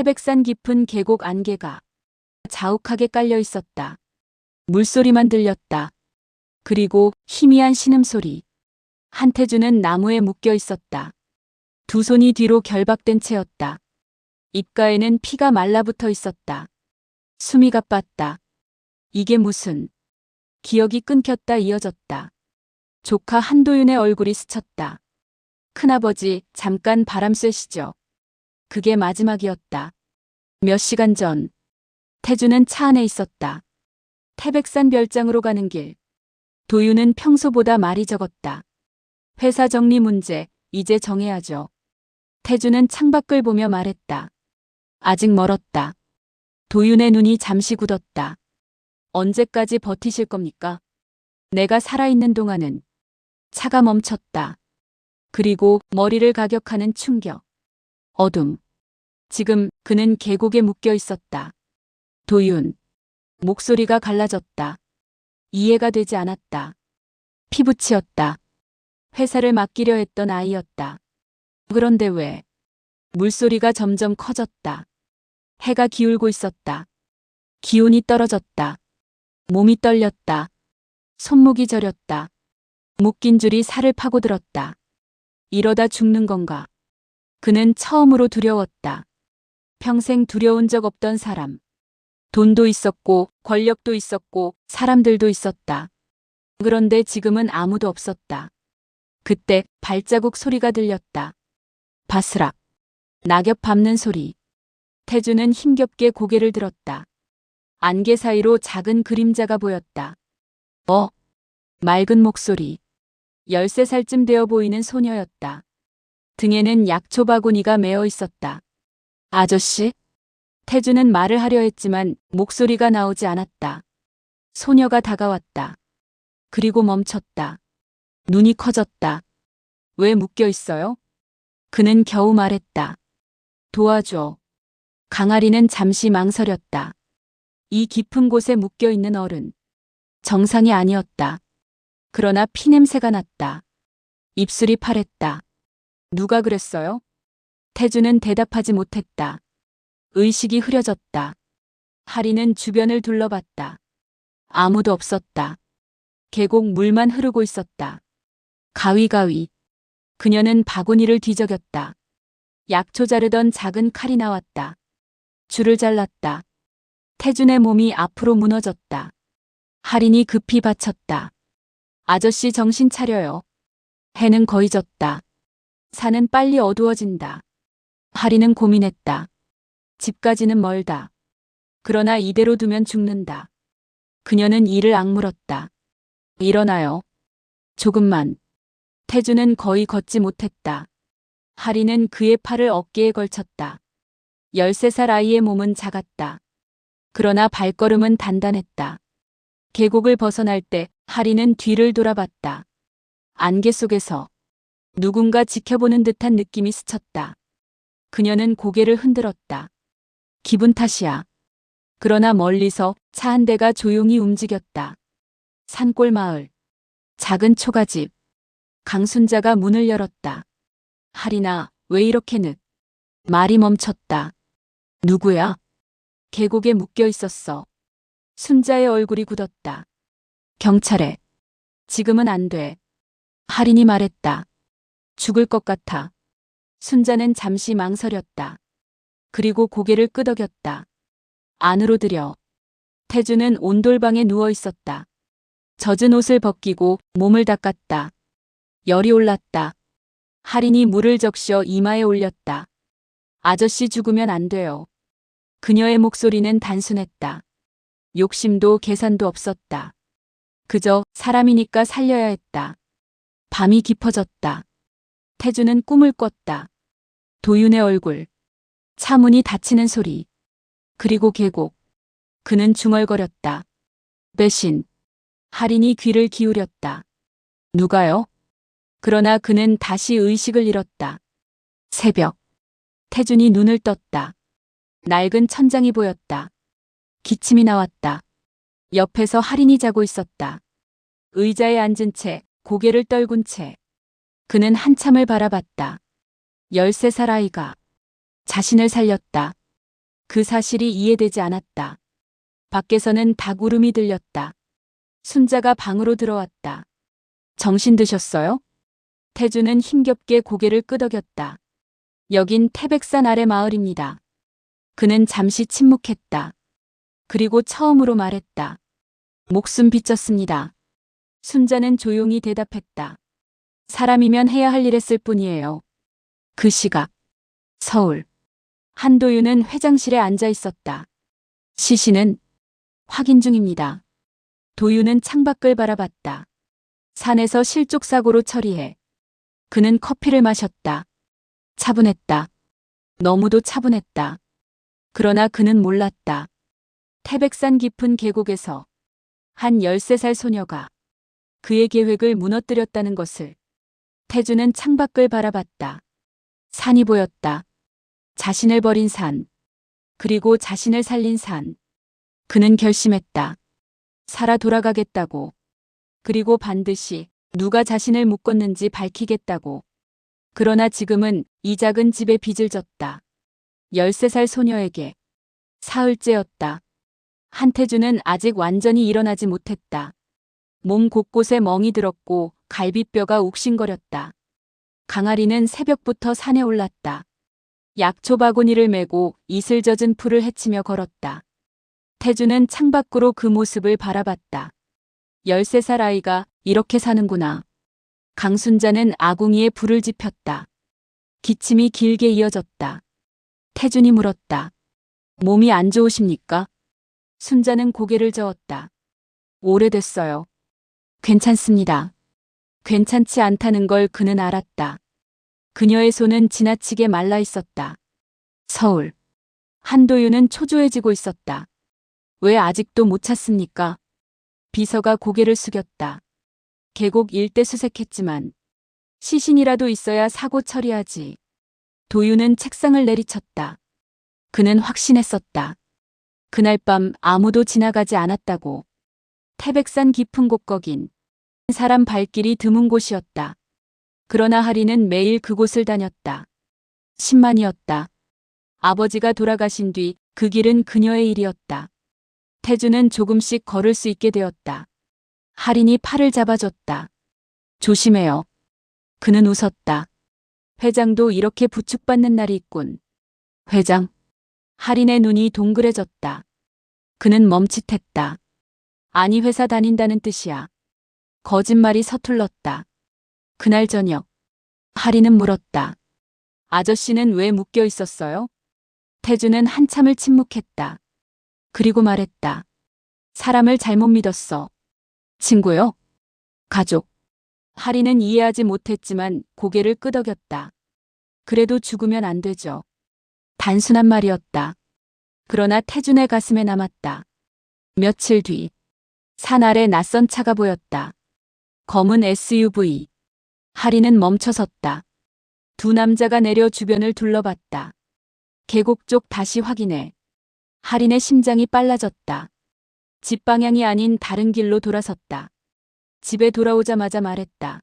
태백산 깊은 계곡 안개가 자욱하게 깔려 있었다. 물소리만 들렸다. 그리고 희미한 신음소리. 한태주는 나무에 묶여 있었다. 두 손이 뒤로 결박된 채였다. 입가에는 피가 말라붙어 있었다. 숨이 가빴다. 이게 무슨... 기억이 끊겼다 이어졌다. 조카 한도윤의 얼굴이 스쳤다. 큰아버지, 잠깐 바람 쐬시죠. 그게 마지막이었다. 몇 시간 전, 태주는 차 안에 있었다. 태백산 별장으로 가는 길. 도윤은 평소보다 말이 적었다. 회사 정리 문제, 이제 정해야죠. 태주는 창밖을 보며 말했다. 아직 멀었다. 도윤의 눈이 잠시 굳었다. 언제까지 버티실 겁니까? 내가 살아있는 동안은. 차가 멈췄다. 그리고 머리를 가격하는 충격. 어둠. 지금 그는 계곡에 묶여 있었다. 도윤. 목소리가 갈라졌다. 이해가 되지 않았다. 피부치였다. 회사를 맡기려 했던 아이였다. 그런데 왜? 물소리가 점점 커졌다. 해가 기울고 있었다. 기온이 떨어졌다. 몸이 떨렸다. 손목이 저렸다. 묶인 줄이 살을 파고들었다. 이러다 죽는 건가? 그는 처음으로 두려웠다. 평생 두려운 적 없던 사람. 돈도 있었고 권력도 있었고 사람들도 있었다. 그런데 지금은 아무도 없었다. 그때 발자국 소리가 들렸다. 바스락. 낙엽 밟는 소리. 태주는 힘겹게 고개를 들었다. 안개 사이로 작은 그림자가 보였다. 맑은 목소리. 13살쯤 되어 보이는 소녀였다. 등에는 약초 바구니가 메어 있었다. 아저씨? 태주는 말을 하려 했지만 목소리가 나오지 않았다. 소녀가 다가왔다. 그리고 멈췄다. 눈이 커졌다. 왜 묶여 있어요? 그는 겨우 말했다. 도와줘. 강아리는 잠시 망설였다. 이 깊은 곳에 묶여 있는 어른. 정상이 아니었다. 그러나 피냄새가 났다. 입술이 파랬다. 누가 그랬어요? 태주는 대답하지 못했다. 의식이 흐려졌다. 하리는 주변을 둘러봤다. 아무도 없었다. 계곡 물만 흐르고 있었다. 가위가위. 그녀는 바구니를 뒤적였다. 약초 자르던 작은 칼이 나왔다. 줄을 잘랐다. 태준의 몸이 앞으로 무너졌다. 할인이 급히 받쳤다. 아저씨 정신 차려요. 해는 거의 졌다. 산은 빨리 어두워진다. 할인은 고민했다. 집까지는 멀다. 그러나 이대로 두면 죽는다. 그녀는 이를 악물었다. 일어나요. 조금만. 태주는 거의 걷지 못했다. 할인은 그의 팔을 어깨에 걸쳤다. 13살 아이의 몸은 작았다. 그러나 발걸음은 단단했다. 계곡을 벗어날 때 할인은 뒤를 돌아봤다. 안개 속에서 누군가 지켜보는 듯한 느낌이 스쳤다. 그녀는 고개를 흔들었다. 기분 탓이야. 그러나 멀리서 차 한 대가 조용히 움직였다. 산골 마을. 작은 초가집. 강순자가 문을 열었다. 할인아, 왜 이렇게 늦? 말이 멈췄다. 누구야? 계곡에 묶여 있었어. 순자의 얼굴이 굳었다. 경찰에. 지금은 안 돼. 할인이 말했다. 죽을 것 같아. 순자는 잠시 망설였다. 그리고 고개를 끄덕였다. 안으로 들여. 태주는 온돌방에 누워 있었다. 젖은 옷을 벗기고 몸을 닦았다. 열이 올랐다. 할인이 물을 적셔 이마에 올렸다. 아저씨 죽으면 안 돼요. 그녀의 목소리는 단순했다. 욕심도 계산도 없었다. 그저 사람이니까 살려야 했다. 밤이 깊어졌다. 태주는 꿈을 꿨다. 도윤의 얼굴. 차 문이 닫히는 소리. 그리고 계곡. 그는 중얼거렸다. 배신. 할인이 귀를 기울였다. 누가요? 그러나 그는 다시 의식을 잃었다. 새벽. 태준이 눈을 떴다. 낡은 천장이 보였다. 기침이 나왔다. 옆에서 할인이 자고 있었다. 의자에 앉은 채 고개를 떨군 채. 그는 한참을 바라봤다. 13살 아이가 자신을 살렸다. 그 사실이 이해되지 않았다. 밖에서는 닭 울음이 들렸다. 순자가 방으로 들어왔다. 정신 드셨어요? 태주는 힘겹게 고개를 끄덕였다. 여긴 태백산 아래 마을입니다. 그는 잠시 침묵했다. 그리고 처음으로 말했다. 목숨 비쳤습니다. 순자는 조용히 대답했다. 사람이면 해야 할 일 했을 뿐이에요. 그 시각, 서울. 한도윤은 회장실에 앉아 있었다. 시신은 확인 중입니다. 도윤은 창밖을 바라봤다. 산에서 실족사고로 처리해. 그는 커피를 마셨다. 차분했다. 너무도 차분했다. 그러나 그는 몰랐다. 태백산 깊은 계곡에서 한 13살 소녀가 그의 계획을 무너뜨렸다는 것을. 태주는 창밖을 바라봤다. 산이 보였다. 자신을 버린 산. 그리고 자신을 살린 산. 그는 결심했다. 살아 돌아가겠다고. 그리고 반드시 누가 자신을 묶었는지 밝히겠다고. 그러나 지금은 이 작은 집에 빚을 졌다. 13살 소녀에게. 사흘째였다. 한태주는 아직 완전히 일어나지 못했다. 몸 곳곳에 멍이 들었고 갈비뼈가 욱신거렸다. 강아리는 새벽부터 산에 올랐다. 약초 바구니를 메고 이슬 젖은 풀을 헤치며 걸었다. 태주는 창밖으로 그 모습을 바라봤다. 13살 아이가 이렇게 사는구나. 강순자는 아궁이에 불을 지폈다. 기침이 길게 이어졌다. 태준이 물었다. 몸이 안 좋으십니까? 순자는 고개를 저었다. 오래됐어요. 괜찮습니다. 괜찮지 않다는 걸 그는 알았다. 그녀의 손은 지나치게 말라 있었다. 서울. 한도윤은 초조해지고 있었다. 왜 아직도 못 찾습니까? 비서가 고개를 숙였다. 계곡 일대 수색했지만 시신이라도 있어야 사고 처리하지. 도윤은 책상을 내리쳤다. 그는 확신했었다. 그날 밤 아무도 지나가지 않았다고. 태백산 깊은 곳 거긴 사람 발길이 드문 곳이었다. 그러나 하리는 매일 그곳을 다녔다. 10만이었다. 아버지가 돌아가신 뒤 그 길은 그녀의 일이었다. 태주는 조금씩 걸을 수 있게 되었다. 할인이 팔을 잡아줬다. 조심해요. 그는 웃었다. 회장도 이렇게 부축받는 날이 있군. 회장. 할인의 눈이 동그래졌다. 그는 멈칫했다. 아니 회사 다닌다는 뜻이야. 거짓말이 서툴렀다. 그날 저녁. 할인은 물었다. 아저씨는 왜 묶여 있었어요? 태주는 한참을 침묵했다. 그리고 말했다. 사람을 잘못 믿었어. 친구요? 가족. 할인은 이해하지 못했지만 고개를 끄덕였다. 그래도 죽으면 안 되죠. 단순한 말이었다. 그러나 태준의 가슴에 남았다. 며칠 뒤. 산 아래 낯선 차가 보였다. 검은 SUV. 할인은 멈춰섰다. 두 남자가 내려 주변을 둘러봤다. 계곡 쪽 다시 확인해. 할인의 심장이 빨라졌다. 집 방향이 아닌 다른 길로 돌아섰다. 집에 돌아오자마자 말했다.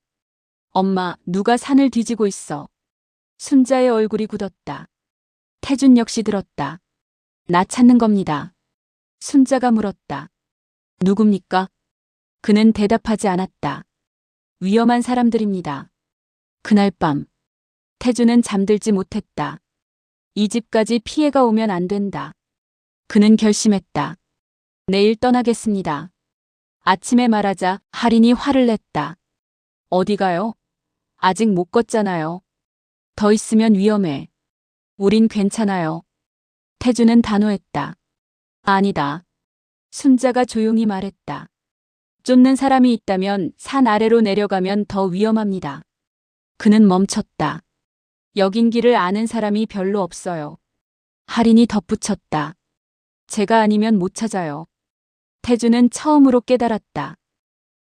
엄마, 누가 산을 뒤지고 있어. 순자의 얼굴이 굳었다. 태준 역시 들었다. 나 찾는 겁니다. 순자가 물었다. 누굽니까? 그는 대답하지 않았다. 위험한 사람들입니다. 그날 밤. 태준은 잠들지 못했다. 이 집까지 피해가 오면 안 된다. 그는 결심했다. 내일 떠나겠습니다. 아침에 말하자 할인이 화를 냈다. 어디 가요? 아직 못 걷잖아요. 더 있으면 위험해. 우린 괜찮아요. 태주는 단호했다. 아니다. 순자가 조용히 말했다. 쫓는 사람이 있다면 산 아래로 내려가면 더 위험합니다. 그는 멈췄다. 여긴 길을 아는 사람이 별로 없어요. 할인이 덧붙였다. 제가 아니면 못 찾아요. 태주는 처음으로 깨달았다.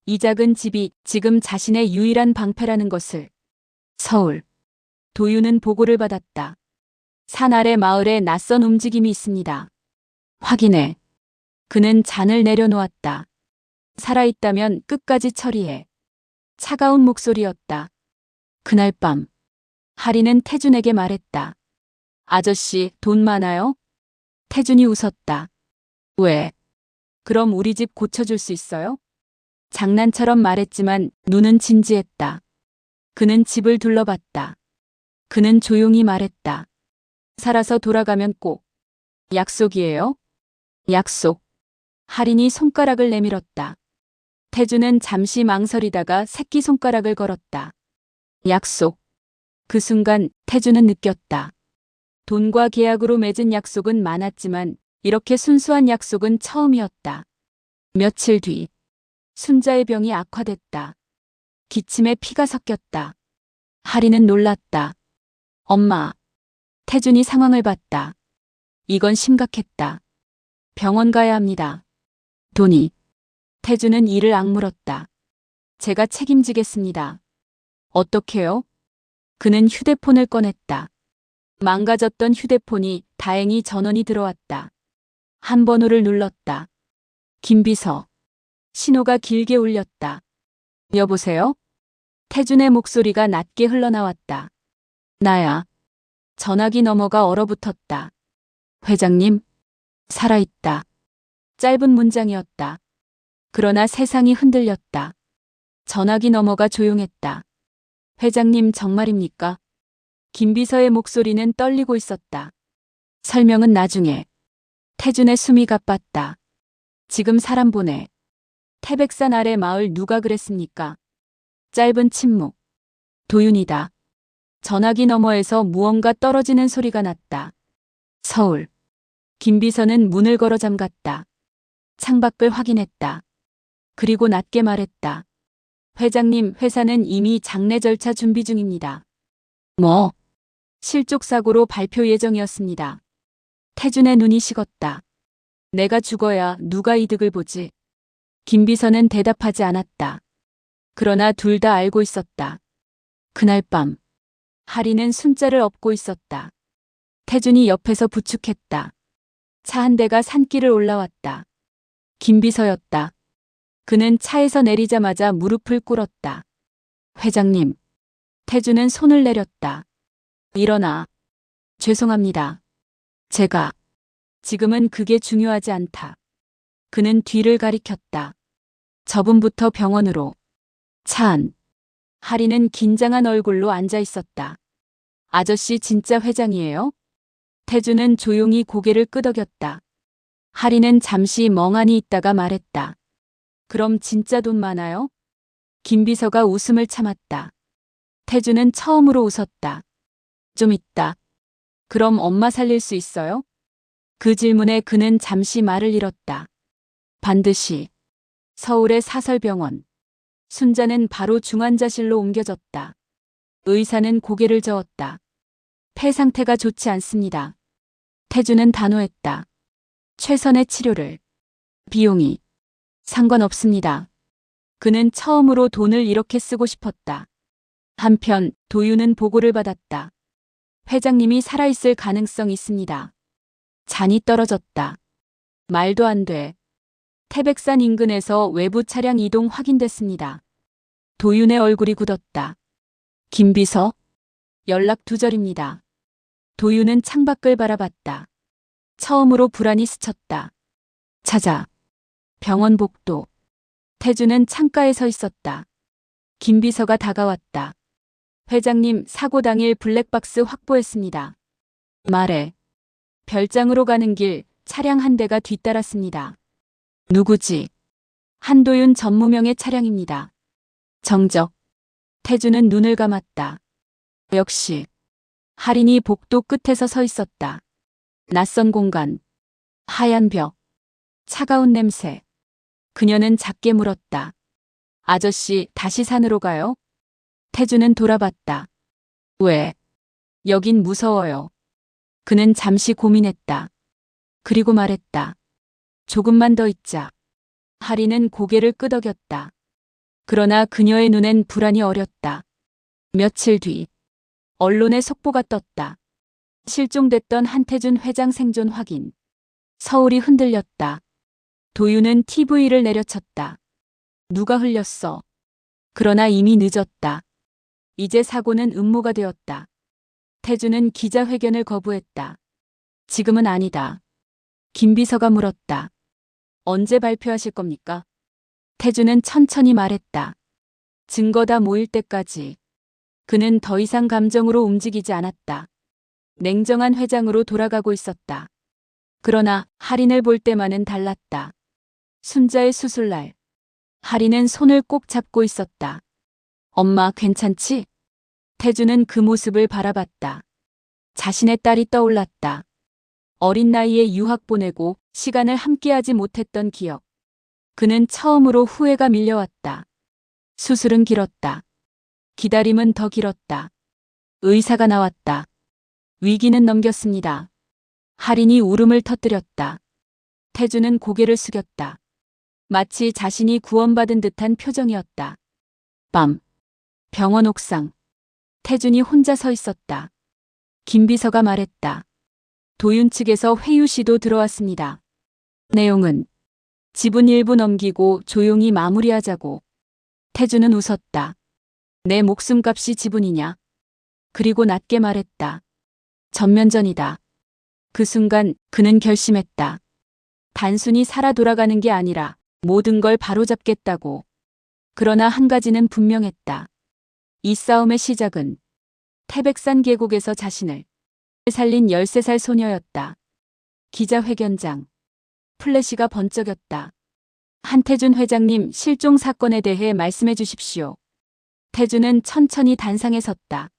이 작은 집이 지금 자신의 유일한 방패라는 것을. 서울. 도윤은 보고를 받았다. 산 아래 마을에 낯선 움직임이 있습니다. 확인해. 그는 잔을 내려놓았다. 살아있다면 끝까지 처리해. 차가운 목소리였다. 그날 밤. 할인은 태준에게 말했다. 아저씨, 돈 많아요? 태준이 웃었다. 왜? 그럼 우리 집 고쳐줄 수 있어요? 장난처럼 말했지만 눈은 진지했다. 그는 집을 둘러봤다. 그는 조용히 말했다. 살아서 돌아가면 꼭. 약속이에요? 약속. 할인이 손가락을 내밀었다. 태주는 잠시 망설이다가 새끼손가락을 걸었다. 약속. 그 순간 태주는 느꼈다. 돈과 계약으로 맺은 약속은 많았지만 이렇게 순수한 약속은 처음이었다. 며칠 뒤 순자의 병이 악화됐다. 기침에 피가 섞였다. 할인은 놀랐다. 엄마. 태준이 상황을 봤다. 이건 심각했다. 병원 가야 합니다. 돈이. 태준은 이를 악물었다. 제가 책임지겠습니다. 어떻게요? 그는 휴대폰을 꺼냈다. 망가졌던 휴대폰이 다행히 전원이 들어왔다. 한 번호를 눌렀다. 김비서. 신호가 길게 울렸다. 여보세요? 태준의 목소리가 낮게 흘러나왔다. 나야. 전화기 너머가 얼어붙었다. 회장님, 살아있다. 짧은 문장이었다. 그러나 세상이 흔들렸다. 전화기 너머가 조용했다. 회장님 정말입니까? 김비서의 목소리는 떨리고 있었다. 설명은 나중에. 태준의 숨이 가빴다. 지금 사람 보내. 태백산 아래 마을 누가 그랬습니까? 짧은 침묵. 도윤이다. 전화기 너머에서 무언가 떨어지는 소리가 났다. 서울. 김비서는 문을 걸어 잠갔다. 창밖을 확인했다. 그리고 낮게 말했다. 회장님, 회사는 이미 장례 절차 준비 중입니다. 뭐? 실족사고로 발표 예정이었습니다. 태준의 눈이 식었다. 내가 죽어야 누가 이득을 보지? 김비서는 대답하지 않았다. 그러나 둘 다 알고 있었다. 그날 밤 할인은 순자를 업고 있었다. 태준이 옆에서 부축했다. 차 한 대가 산길을 올라왔다. 김비서였다. 그는 차에서 내리자마자 무릎을 꿇었다. 회장님. 태준은 손을 내렸다. 일어나. 죄송합니다. 제가. 지금은 그게 중요하지 않다. 그는 뒤를 가리켰다. 저분부터 병원으로. 차 안. 할인은 긴장한 얼굴로 앉아 있었다. 아저씨 진짜 회장이에요? 태준은 조용히 고개를 끄덕였다. 할인은 잠시 멍하니 있다가 말했다. 그럼 진짜 돈 많아요? 김비서가 웃음을 참았다. 태준은 처음으로 웃었다. 좀 있다. 그럼 엄마 살릴 수 있어요? 그 질문에 그는 잠시 말을 잃었다. 반드시. 서울의 사설병원. 순자는 바로 중환자실로 옮겨졌다. 의사는 고개를 저었다. 폐 상태가 좋지 않습니다. 태준은 단호했다. 최선의 치료를. 비용이. 상관없습니다. 그는 처음으로 돈을 이렇게 쓰고 싶었다. 한편 도윤은 보고를 받았다. 회장님이 살아있을 가능성이 있습니다. 잔이 떨어졌다. 말도 안 돼. 태백산 인근에서 외부 차량 이동 확인됐습니다. 도윤의 얼굴이 굳었다. 김비서? 연락 두절입니다. 도윤은 창밖을 바라봤다. 처음으로 불안이 스쳤다. 찾아. 병원 복도. 태준은 창가에 서 있었다. 김비서가 다가왔다. 회장님, 사고 당일 블랙박스 확보했습니다. 말해. 별장으로 가는 길 차량 한 대가 뒤따랐습니다. 누구지? 한도윤 전무명의 차량입니다. 정적. 태준은 눈을 감았다. 역시. 할인이 복도 끝에서 서 있었다. 낯선 공간. 하얀 벽. 차가운 냄새. 그녀는 작게 물었다. 아저씨, 다시 산으로 가요? 태준은 돌아봤다. 왜? 여긴 무서워요. 그는 잠시 고민했다. 그리고 말했다. 조금만 더 있자. 할인은 고개를 끄덕였다. 그러나 그녀의 눈엔 불안이 어렸다. 며칠 뒤 언론에 속보가 떴다. 실종됐던 한태준 회장 생존 확인. 서울이 흔들렸다. 도윤은 TV를 내려쳤다. 누가 흘렸어? 그러나 이미 늦었다. 이제 사고는 음모가 되었다. 태준은 기자회견을 거부했다. 지금은 아니다. 김비서가 물었다. 언제 발표하실 겁니까? 태주는 천천히 말했다. 증거 다 모일 때까지. 그는 더 이상 감정으로 움직이지 않았다. 냉정한 회장으로 돌아가고 있었다. 그러나 할인을 볼 때만은 달랐다. 순자의 수술날. 할인은 손을 꼭 잡고 있었다. 엄마 괜찮지? 태주는 그 모습을 바라봤다. 자신의 딸이 떠올랐다. 어린 나이에 유학 보내고 시간을 함께하지 못했던 기억. 그는 처음으로 후회가 밀려왔다. 수술은 길었다. 기다림은 더 길었다. 의사가 나왔다. 위기는 넘겼습니다. 할인이 울음을 터뜨렸다. 태주는 고개를 숙였다. 마치 자신이 구원받은 듯한 표정이었다. 밤. 병원 옥상. 태준이 혼자 서 있었다. 김비서가 말했다. 도윤 측에서 회유시도 들어왔습니다. 내용은 지분 일부 넘기고 조용히 마무리하자고. 태준은 웃었다. 내 목숨값이 지분이냐? 그리고 낮게 말했다. 전면전이다. 그 순간 그는 결심했다. 단순히 살아 돌아가는 게 아니라 모든 걸 바로잡겠다고. 그러나 한 가지는 분명했다. 이 싸움의 시작은 태백산 계곡에서 자신을 살린 13살 소녀였다. 기자회견장. 플래시가 번쩍였다. 한태준 회장님 실종 사건에 대해 말씀해 주십시오. 태준은 천천히 단상에 섰다.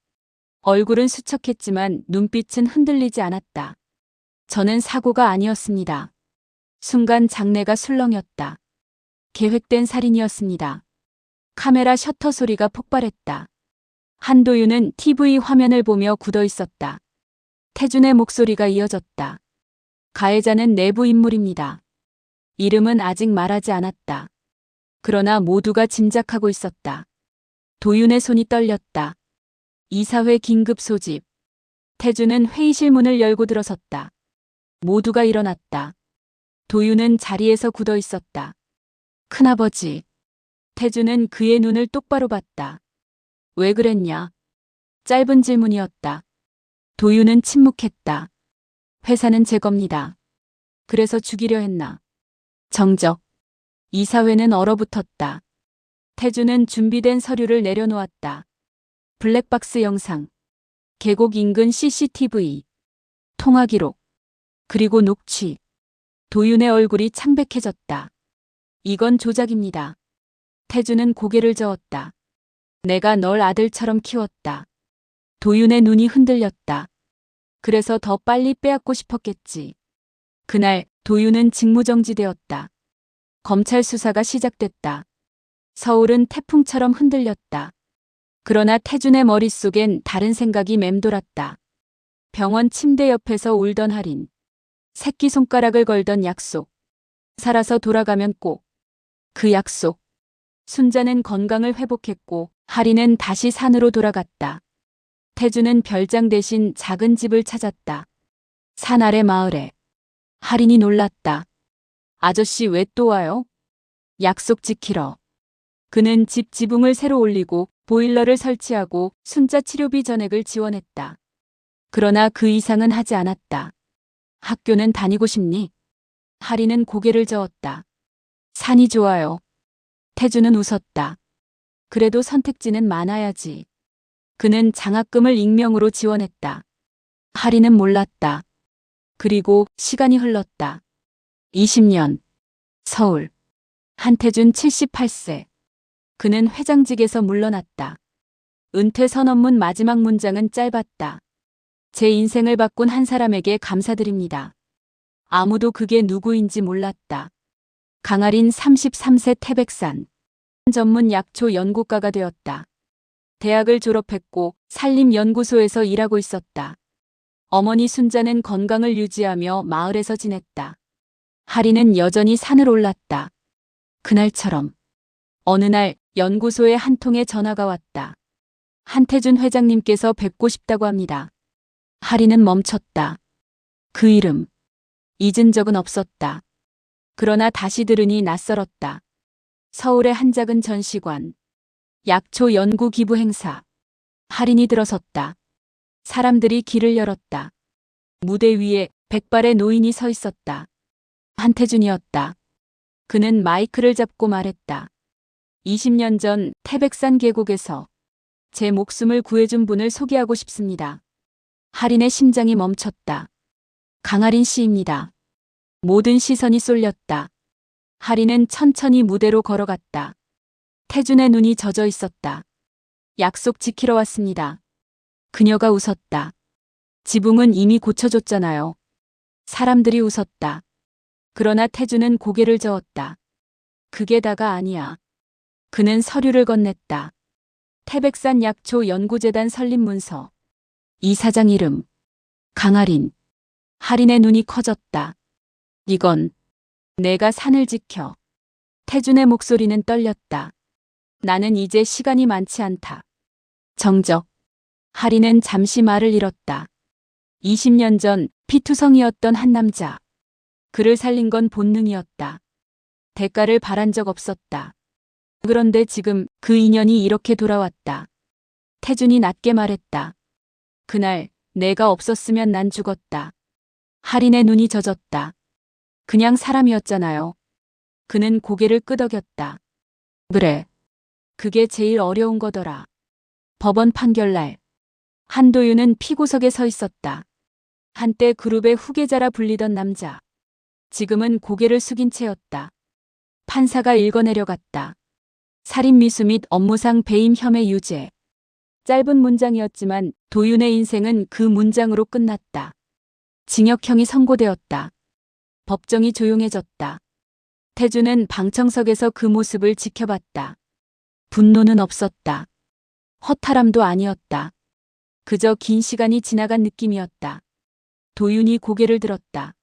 얼굴은 수척했지만 눈빛은 흔들리지 않았다. 저는 사고가 아니었습니다. 순간 장내가 술렁였다. 계획된 살인이었습니다. 카메라 셔터 소리가 폭발했다. 한도윤은 TV 화면을 보며 굳어 있었다. 태준의 목소리가 이어졌다. 가해자는 내부 인물입니다. 이름은 아직 말하지 않았다. 그러나 모두가 짐작하고 있었다. 도윤의 손이 떨렸다. 이사회 긴급 소집. 태준은 회의실 문을 열고 들어섰다. 모두가 일어났다. 도윤은 자리에서 굳어 있었다. 큰아버지. 태준은 그의 눈을 똑바로 봤다. 왜 그랬냐? 짧은 질문이었다. 도윤은 침묵했다. 회사는 제 겁니다. 그래서 죽이려 했나? 정적. 이사회는 얼어붙었다. 태준은 준비된 서류를 내려놓았다. 블랙박스 영상. 계곡 인근 CCTV. 통화 기록. 그리고 녹취. 도윤의 얼굴이 창백해졌다. 이건 조작입니다. 태준은 고개를 저었다. 내가 널 아들처럼 키웠다. 도윤의 눈이 흔들렸다. 그래서 더 빨리 빼앗고 싶었겠지. 그날 도윤은 직무정지되었다. 검찰 수사가 시작됐다. 서울은 태풍처럼 흔들렸다. 그러나 태준의 머릿속엔 다른 생각이 맴돌았다. 병원 침대 옆에서 울던 할인. 새끼손가락을 걸던 약속. 살아서 돌아가면 꼭. 그 약속. 순자는 건강을 회복했고 할인은 다시 산으로 돌아갔다. 태준은 별장 대신 작은 집을 찾았다. 산 아래 마을에. 할인이 놀랐다. 아저씨 왜 또 와요? 약속 지키러. 그는 집 지붕을 새로 올리고 보일러를 설치하고 순자 치료비 전액을 지원했다. 그러나 그 이상은 하지 않았다. 학교는 다니고 싶니? 할인은 고개를 저었다. 산이 좋아요. 태준은 웃었다. 그래도 선택지는 많아야지. 그는 장학금을 익명으로 지원했다. 할인은 몰랐다. 그리고 시간이 흘렀다. 20년. 서울. 한태준 78세. 그는 회장직에서 물러났다. 은퇴 선언문 마지막 문장은 짧았다. 제 인생을 바꾼 한 사람에게 감사드립니다. 아무도 그게 누구인지 몰랐다. 강아린 33세 태백산. 전문 약초 연구가가 되었다. 대학을 졸업했고 산림연구소에서 일하고 있었다. 어머니 순자는 건강을 유지하며 마을에서 지냈다. 할인은 여전히 산을 올랐다. 그날처럼. 어느 날 연구소에 한 통의 전화가 왔다. 한태준 회장님께서 뵙고 싶다고 합니다. 할인은 멈췄다. 그 이름. 잊은 적은 없었다. 그러나 다시 들으니 낯설었다. 서울의 한 작은 전시관. 약초 연구 기부 행사. 할인이 들어섰다. 사람들이 길을 열었다. 무대 위에 백발의 노인이 서 있었다. 한태준이었다. 그는 마이크를 잡고 말했다. 20년 전 태백산 계곡에서 제 목숨을 구해준 분을 소개하고 싶습니다. 할인의 심장이 멈췄다. 강할인 씨입니다. 모든 시선이 쏠렸다. 할인은 천천히 무대로 걸어갔다. 태준의 눈이 젖어 있었다. 약속 지키러 왔습니다. 그녀가 웃었다. 지붕은 이미 고쳐줬잖아요. 사람들이 웃었다. 그러나 태준은 고개를 저었다. 그게 다가 아니야. 그는 서류를 건넸다. 태백산 약초 연구재단 설립 문서. 이사장 이름. 강할인. 할인의 눈이 커졌다. 이건 내가 산을 지켜. 태준의 목소리는 떨렸다. 나는 이제 시간이 많지 않다. 정적. 할인은 잠시 말을 잃었다. 20년 전 피투성이었던 한 남자. 그를 살린 건 본능이었다. 대가를 바란 적 없었다. 그런데 지금 그 인연이 이렇게 돌아왔다. 태준이 낮게 말했다. 그날 내가 없었으면 난 죽었다. 할인의 눈이 젖었다. 그냥 사람이었잖아요. 그는 고개를 끄덕였다. 그래. 그게 제일 어려운 거더라. 법원 판결날. 한도윤은 피고석에 서 있었다. 한때 그룹의 후계자라 불리던 남자. 지금은 고개를 숙인 채였다. 판사가 읽어내려갔다. 살인미수 및 업무상 배임 혐의 유죄. 짧은 문장이었지만 도윤의 인생은 그 문장으로 끝났다. 징역형이 선고되었다. 법정이 조용해졌다. 태준은 방청석에서 그 모습을 지켜봤다. 분노는 없었다. 허탈함도 아니었다. 그저 긴 시간이 지나간 느낌이었다. 도윤이 고개를 들었다.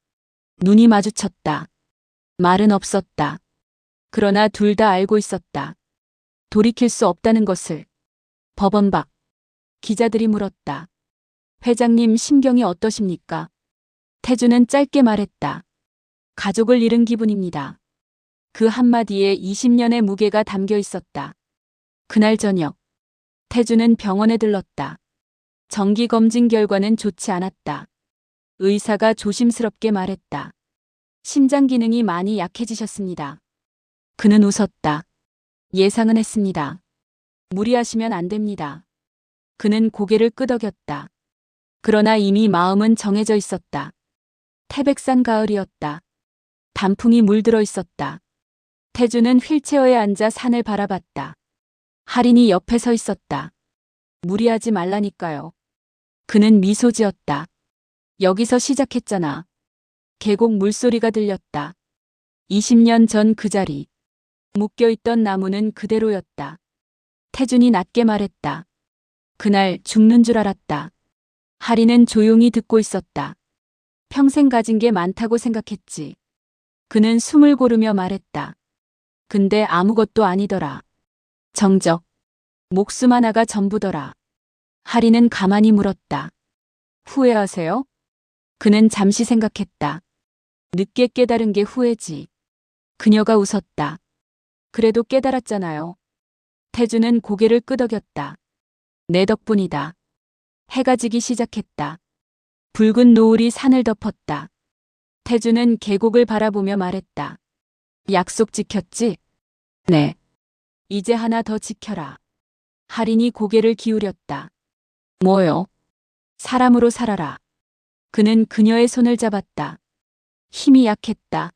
눈이 마주쳤다. 말은 없었다. 그러나 둘 다 알고 있었다. 돌이킬 수 없다는 것을. 법원 밖. 기자들이 물었다. 회장님 심경이 어떠십니까? 태준은 짧게 말했다. 가족을 잃은 기분입니다. 그 한마디에 20년의 무게가 담겨 있었다. 그날 저녁. 태준은 병원에 들렀다. 정기검진 결과는 좋지 않았다. 의사가 조심스럽게 말했다. 심장 기능이 많이 약해지셨습니다. 그는 웃었다. 예상은 했습니다. 무리하시면 안 됩니다. 그는 고개를 끄덕였다. 그러나 이미 마음은 정해져 있었다. 태백산 가을이었다. 단풍이 물들어 있었다. 태준은 휠체어에 앉아 산을 바라봤다. 할인이 옆에 서 있었다. 무리하지 말라니까요. 그는 미소 지었다. 여기서 시작했잖아. 계곡 물소리가 들렸다. 20년 전 그 자리. 묶여있던 나무는 그대로였다. 태준이 낮게 말했다. 그날 죽는 줄 알았다. 할인은 조용히 듣고 있었다. 평생 가진 게 많다고 생각했지. 그는 숨을 고르며 말했다. 근데 아무것도 아니더라. 정적. 목숨 하나가 전부더라. 할인은 가만히 물었다. 후회하세요? 그는 잠시 생각했다. 늦게 깨달은 게 후회지. 그녀가 웃었다. 그래도 깨달았잖아요. 태준은 고개를 끄덕였다. 내 덕분이다. 해가 지기 시작했다. 붉은 노을이 산을 덮었다. 태준은 계곡을 바라보며 말했다. 약속 지켰지? 네. 이제 하나 더 지켜라. 할인이 고개를 기울였다. 뭐요? 사람으로 살아라. 그는 그녀의 손을 잡았다. 힘이 약했다.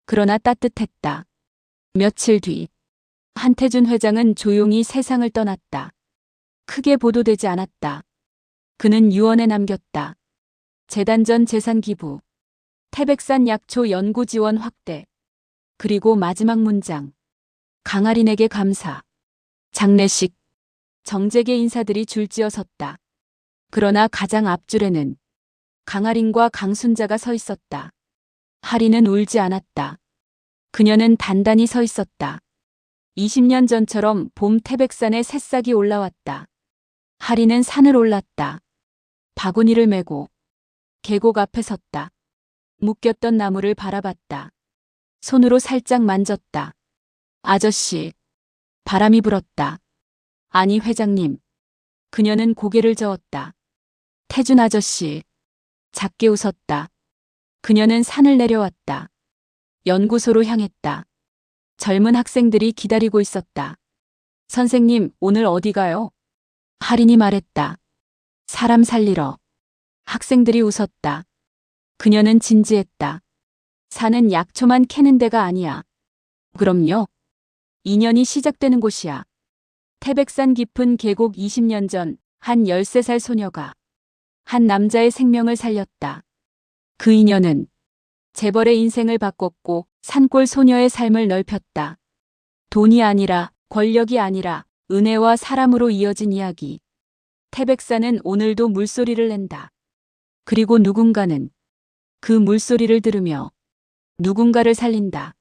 그러나 따뜻했다. 며칠 뒤. 한태준 회장은 조용히 세상을 떠났다. 크게 보도되지 않았다. 그는 유언에 남겼다. 재단 전 재산 기부. 태백산 약초 연구 지원 확대. 그리고 마지막 문장. 강할인에게 감사. 장례식. 정재계 인사들이 줄지어 섰다. 그러나 가장 앞줄에는 강할인과 강순자가 서 있었다. 할인은 울지 않았다. 그녀는 단단히 서 있었다. 20년 전처럼 봄 태백산에 새싹이 올라왔다. 할인은 산을 올랐다. 바구니를 메고 계곡 앞에 섰다. 묶였던 나무를 바라봤다. 손으로 살짝 만졌다. 아저씨. 바람이 불었다. 아니 회장님. 그녀는 고개를 저었다. 태준 아저씨. 작게 웃었다. 그녀는 산을 내려왔다. 연구소로 향했다. 젊은 학생들이 기다리고 있었다. 선생님, 오늘 어디 가요? 할인이 말했다. 사람 살리러. 학생들이 웃었다. 그녀는 진지했다. 산은 약초만 캐는 데가 아니야. 그럼요. 인연이 시작되는 곳이야. 태백산 깊은 계곡 20년 전 한 13살 소녀가 한 남자의 생명을 살렸다. 그 인연은 재벌의 인생을 바꿨고 산골 소녀의 삶을 넓혔다. 돈이 아니라 권력이 아니라 은혜와 사람으로 이어진 이야기. 태백산은 오늘도 물소리를 낸다. 그리고 누군가는 그 물소리를 들으며 누군가를 살린다.